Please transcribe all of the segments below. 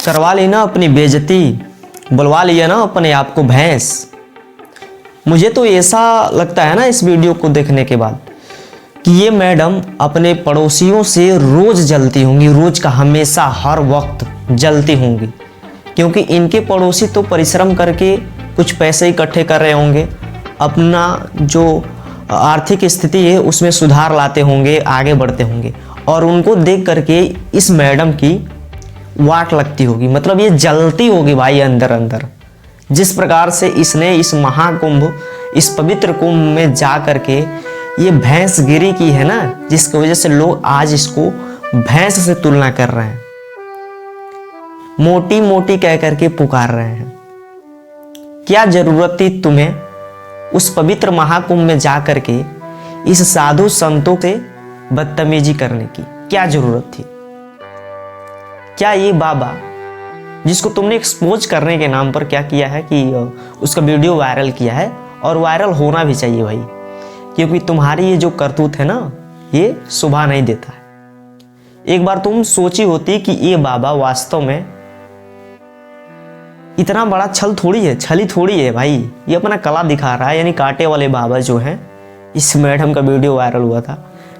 करवा ली ना अपनी बेइज्जती, बुलवा लिया ना अपने आप को भैंस। मुझे तो ऐसा लगता है ना इस वीडियो को देखने के बाद कि ये मैडम अपने पड़ोसियों से रोज जलती होंगी, रोज का हमेशा हर वक्त जलती होंगी, क्योंकि इनके पड़ोसी तो परिश्रम करके कुछ पैसे इकट्ठे कर रहे होंगे, अपना जो आर्थिक स्थिति है उसमें सुधार लाते होंगे, आगे बढ़ते होंगे, और उनको देख करके इस मैडम की वाट लगती होगी, मतलब ये जलती होगी भाई अंदर अंदर। जिस प्रकार से इसने इस महाकुंभ, इस पवित्र कुंभ में जा करके ये भैंसगिरी की है ना, जिसकी वजह से लोग आज इसको भैंस से तुलना कर रहे हैं, मोटी मोटी कह करके पुकार रहे हैं। क्या जरूरत थी तुम्हें उस पवित्र महाकुंभ में जा करके इस साधु संतों से बदतमीजी करने की? क्या जरूरत थी? क्या ये बाबा जिसको तुमने एक्सपोज करने के नाम पर क्या किया है कि उसका वीडियो वायरल किया है, और वायरल होना भी चाहिए भाई, क्योंकि तुम्हारी ये जो करतूत है ना ये शोभा नहीं देता है। एक बार तुम सोची होती कि ये बाबा वास्तव में इतना बड़ा छल थोड़ी है, छली थोड़ी है भाई, ये अपना कला दिखा रहा है। यानी कांटे वाले बाबा जो हैं, इस मैडम का वीडियो वायरल हुआ था,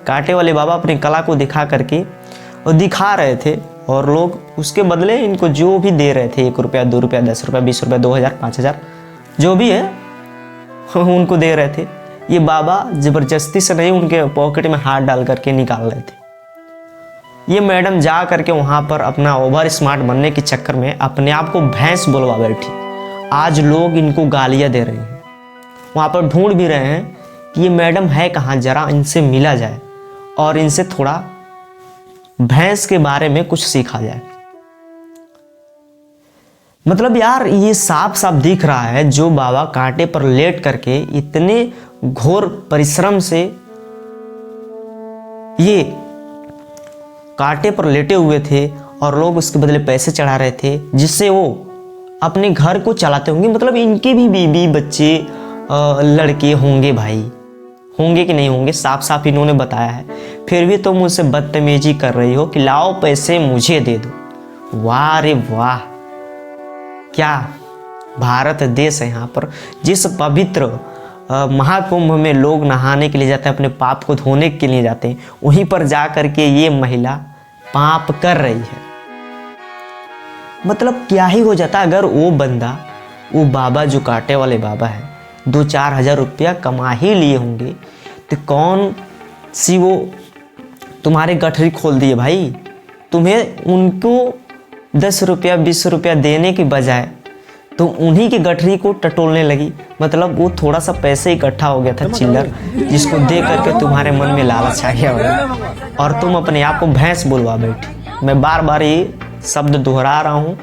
कांटे वाले बाबा अपनी कला को दिखा करके और दिखा रहे थे, और लोग उसके बदले इनको जो भी दे रहे थे, 1 रुपया 2 रुपया 10 रुपया 20 रुपया 2000 5000 जो भी है उनको दे रहे थे। ये बाबा जबरदस्ती से नहीं उनके पॉकेट में हाथ डाल करके निकाल रहे थे। ये मैडम जा करके वहाँ पर अपना ओवर स्मार्ट बनने के चक्कर में अपने आप को भैंस बोलवा बैठी। आज लोग इनको गालियाँ दे रहे हैं, वहाँ पर ढूंढ भी रहे हैं कि ये मैडम है कहाँ, जरा इनसे मिला जाए और इनसे थोड़ा भैंस के बारे में कुछ सीखा जाए। मतलब यार ये साफ साफ दिख रहा है, जो बाबा कांटे पर लेट करके इतने घोर परिश्रम से ये कांटे पर लेटे हुए थे और लोग उसके बदले पैसे चढ़ा रहे थे, जिससे वो अपने घर को चलाते होंगे। मतलब इनके भी बीबी बच्चे लड़के होंगे भाई, होंगे कि नहीं होंगे, साफ साफ इन्होंने बताया है। फिर भी तुम मुझसे बदतमीजी कर रही हो कि लाओ पैसे मुझे दे दो। वाह रे वाह, क्या भारत देश है। यहाँ पर जिस पवित्र महाकुंभ में लोग नहाने के लिए जाते हैं, अपने पाप को धोने के लिए जाते हैं, वहीं पर जा करके ये महिला पाप कर रही है। मतलब क्या ही हो जाता अगर वो बंदा, वो बाबा जो कांटे वाले बाबा है, 2-4 हज़ार रुपया कमा ही लिए होंगे, तो कौन सी वो तुम्हारे गठरी खोल दिए भाई। तुम्हें उनको 10 रुपया 20 रुपया देने की बजाय तो उन्हीं की गठरी को टटोलने लगी। मतलब वो थोड़ा सा पैसे इकट्ठा हो गया था चिल्लर, जिसको दे करके तुम्हारे मन में लालच आ गया भाई, और तुम अपने आप को भैंस बोलवा बैठी। मैं बार बार ये शब्द दोहरा रहा हूँ,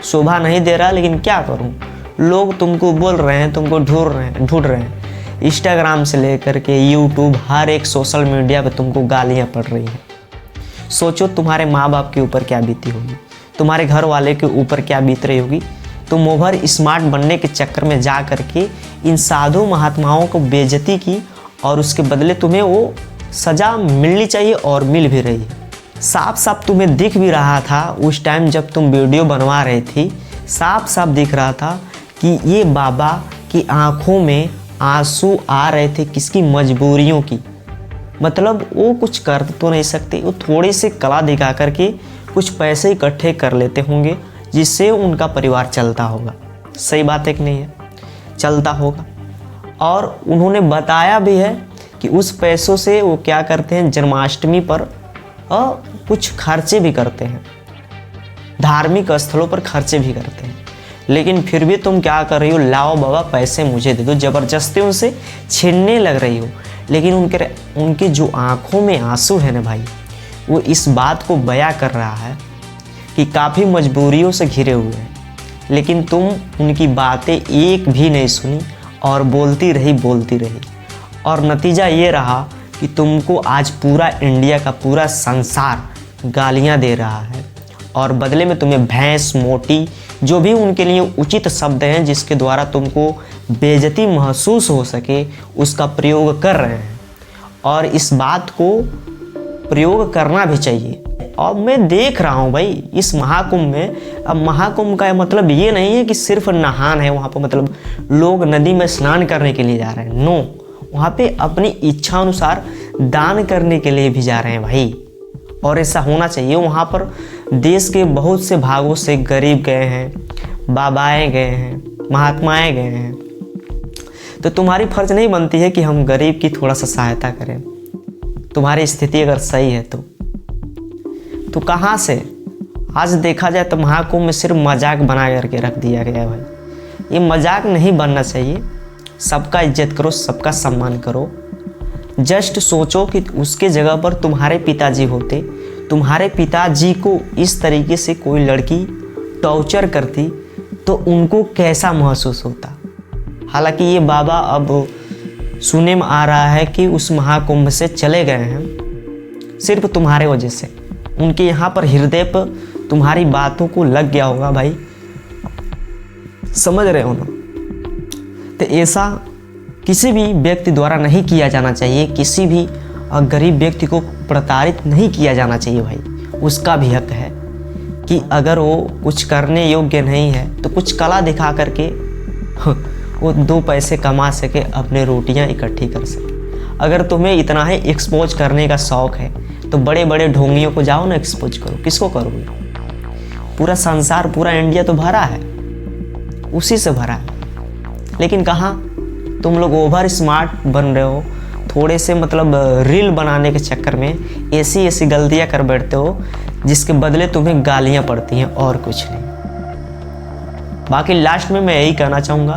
शोभा नहीं दे रहा, लेकिन क्या करूँ, लोग तुमको बोल रहे हैं, तुमको ढूंढ रहे हैं। इंस्टाग्राम से लेकर के यूट्यूब, हर एक सोशल मीडिया पे तुमको गालियाँ पड़ रही हैं। सोचो तुम्हारे माँ बाप के ऊपर क्या बीती होगी, तुम्हारे घर वाले के ऊपर क्या बीत रही होगी। तुम ओवर स्मार्ट बनने के चक्कर में जा करके इन साधु महात्माओं को बेइज्जती की, और उसके बदले तुम्हें वो सज़ा मिलनी चाहिए और मिल भी रही है। साफ साफ तुम्हें दिख भी रहा था उस टाइम जब तुम वीडियो बनवा रही थी, साफ साफ दिख रहा था कि ये बाबा की आंखों में आंसू आ रहे थे, किसकी मजबूरियों की। मतलब वो कुछ कर तो नहीं सकते, वो थोड़ी सी कला दिखा करके कुछ पैसे इकट्ठे कर लेते होंगे, जिससे उनका परिवार चलता होगा। सही बात है कि नहीं है, चलता होगा। और उन्होंने बताया भी है कि उस पैसों से वो क्या करते हैं, जन्माष्टमी पर कुछ खर्चे भी करते हैं, धार्मिक स्थलों पर खर्चे भी करते हैं। लेकिन फिर भी तुम क्या कर रही हो, लाओ बाबा पैसे मुझे दे दो, ज़बरदस्ती उनसे छीनने लग रही हो। लेकिन उनके जो आंखों में आंसू है ना भाई, वो इस बात को बयां कर रहा है कि काफ़ी मजबूरियों से घिरे हुए हैं, लेकिन तुम उनकी बातें एक भी नहीं सुनी और बोलती रही। और नतीजा ये रहा कि तुमको आज पूरा इंडिया का पूरा संसार गालियां दे रहा है, और बदले में तुम्हें भैंस, मोटी, जो भी उनके लिए उचित शब्द हैं जिसके द्वारा तुमको बेइज्जती महसूस हो सके, उसका प्रयोग कर रहे हैं। और इस बात को प्रयोग करना भी चाहिए। अब मैं देख रहा हूँ भाई इस महाकुंभ में, अब महाकुंभ का मतलब ये नहीं है कि सिर्फ नहान है वहाँ पर, मतलब लोग नदी में स्नान करने के लिए जा रहे हैं, नो, वहाँ पे अपनी इच्छा अनुसार दान करने के लिए भी जा रहे हैं भाई। और ऐसा होना चाहिए। वहाँ पर देश के बहुत से भागों से गरीब गए हैं, बाबाएँ गए हैं, महात्माएँ गए हैं, तो तुम्हारी फर्ज नहीं बनती है कि हम गरीब की थोड़ा सा सहायता करें? तुम्हारी स्थिति अगर सही है तो कहाँ से? आज देखा जाए तो महाकुंभ में सिर्फ मजाक बना करके रख दिया गया है भाई। ये मजाक नहीं बनना चाहिए। सबका इज्जत करो, सबका सम्मान करो। जस्ट सोचो कि उसके जगह पर तुम्हारे पिताजी होते, तुम्हारे पिताजी को इस तरीके से कोई लड़की टॉर्चर करती तो उनको कैसा महसूस होता। हालांकि ये बाबा अब सुनने में आ रहा है कि उस महाकुंभ से चले गए हैं सिर्फ तुम्हारे वजह से। उनके यहाँ पर हृदय पर तुम्हारी बातों को लग गया होगा भाई, समझ रहे हो ना? तो ऐसा किसी भी व्यक्ति द्वारा नहीं किया जाना चाहिए। किसी भी गरीब व्यक्ति को प्रताड़ित नहीं किया जाना चाहिए भाई। उसका भी हक है कि अगर वो कुछ करने योग्य नहीं है तो कुछ कला दिखा करके वो 2 पैसे कमा सके, अपने रोटियां इकट्ठी कर सके। अगर तुम्हें इतना ही एक्सपोज करने का शौक़ है तो बड़े बड़े ढोंगियों को जाओ ना एक्सपोज करो। किसको करोगे? पूरा संसार, पूरा इंडिया तो भरा है, उसी से भरा है। लेकिन कहाँ तुम लोग ओवर स्मार्ट बन रहे हो, थोड़े से मतलब रील बनाने के चक्कर में ऐसी गलतियाँ कर बैठते हो जिसके बदले तुम्हें गालियाँ पड़ती हैं और कुछ नहीं। बाकी लास्ट में मैं यही कहना चाहूँगा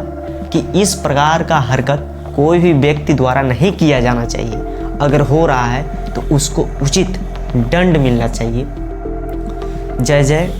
कि इस प्रकार का हरकत कोई भी व्यक्ति द्वारा नहीं किया जाना चाहिए। अगर हो रहा है तो उसको उचित दंड मिलना चाहिए। जय जय